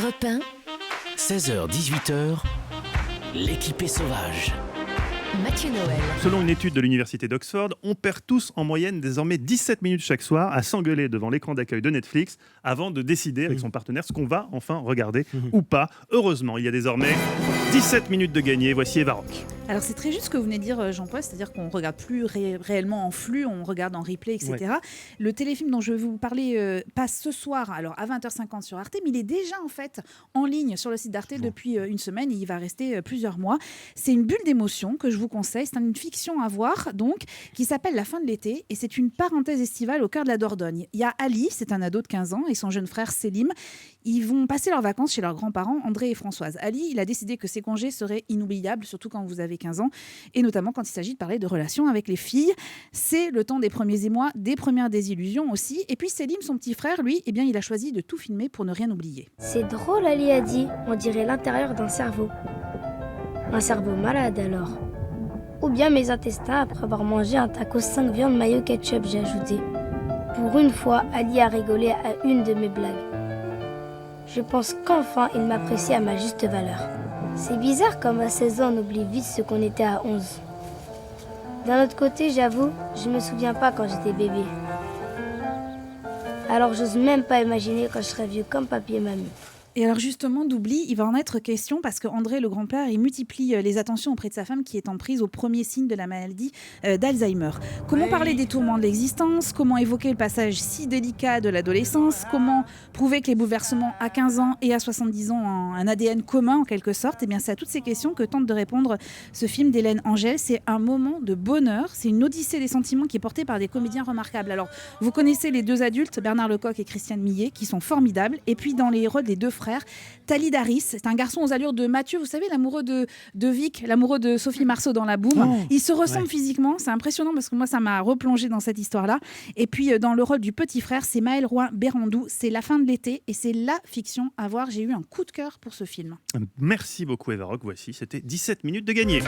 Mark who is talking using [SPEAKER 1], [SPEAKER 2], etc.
[SPEAKER 1] Europe 1,
[SPEAKER 2] 16h-18h, l'équipée sauvage.
[SPEAKER 1] Mathieu Noël.
[SPEAKER 3] Selon une étude de l'université d'Oxford, on perd tous en moyenne désormais 17 minutes chaque soir à s'engueuler devant l'écran d'accueil de Netflix avant de décider avec son partenaire ce qu'on va enfin regarder ou pas. Heureusement, il y a désormais 17 minutes de gagné. Voici Eva Rock.
[SPEAKER 4] Alors c'est très juste ce que vous venez de dire Jean-Paul, c'est-à-dire qu'on ne regarde plus réellement en flux, on regarde en replay, etc. Ouais. Le téléfilm dont je vais vous parler passe ce soir alors à 20h50 sur Arte, mais il est déjà en fait en ligne sur le site d'Arte depuis une semaine et il va rester plusieurs mois. C'est une bulle d'émotion que je vous conseille, c'est une fiction à voir donc qui s'appelle La fin de l'été et c'est une parenthèse estivale au cœur de la Dordogne. Il y a Ali, c'est un ado de 15 ans et son jeune frère Selim. Ils vont passer leurs vacances chez leurs grands-parents André et Françoise. Ali, il a décidé que ses congés seraient inoubliables, surtout quand vous avez 15 ans, et notamment quand il s'agit de parler de relations avec les filles. C'est le temps des premiers émois, des premières désillusions aussi. Et puis Selim, son petit frère, lui, eh bien, il a choisi de tout filmer pour ne rien oublier.
[SPEAKER 5] C'est drôle, Ali a dit. On dirait l'intérieur d'un cerveau. Un cerveau malade alors. Ou bien mes intestins après avoir mangé un taco 5 viandes mayo ketchup, j'ai ajouté. Pour une fois, Ali a rigolé à une de mes blagues. Je pense qu'enfin, il m'apprécie à ma juste valeur. C'est bizarre comme à 16 ans, on oublie vite ce qu'on était à 11. D'un autre côté, j'avoue, je me souviens pas quand j'étais bébé. Alors j'ose même pas imaginer quand je serai vieux comme papy et mamie.
[SPEAKER 4] Et alors justement, d'oubli, il va en être question parce qu'André, le grand-père, il multiplie les attentions auprès de sa femme qui est en prise au premier signe de la maladie d'Alzheimer. Comment parler des tourments de l'existence? Comment évoquer le passage si délicat de l'adolescence? Comment prouver que les bouleversements à 15 ans et à 70 ans ont un ADN commun en quelque sorte? Eh bien, c'est à toutes ces questions que tente de répondre ce film d'Hélène Angel. C'est un moment de bonheur, c'est une odyssée des sentiments qui est portée par des comédiens remarquables. Alors, vous connaissez les deux adultes, Bernard Lecoq et Christiane Millet, qui sont formidables. Et puis, dans les rôles des deux frères, Tali Daris, c'est un garçon aux allures de Mathieu, vous savez, l'amoureux de Vic, l'amoureux de Sophie Marceau dans La Boum. Ils se ressemblent physiquement, c'est impressionnant parce que moi ça m'a replongé dans cette histoire-là. Et puis dans le rôle du petit frère, c'est Maël Roy-Bérandou, c'est La fin de l'été et c'est la fiction à voir. J'ai eu un coup de cœur pour ce film.
[SPEAKER 3] Merci beaucoup Eva Rock, voici, c'était 17 minutes de gagné.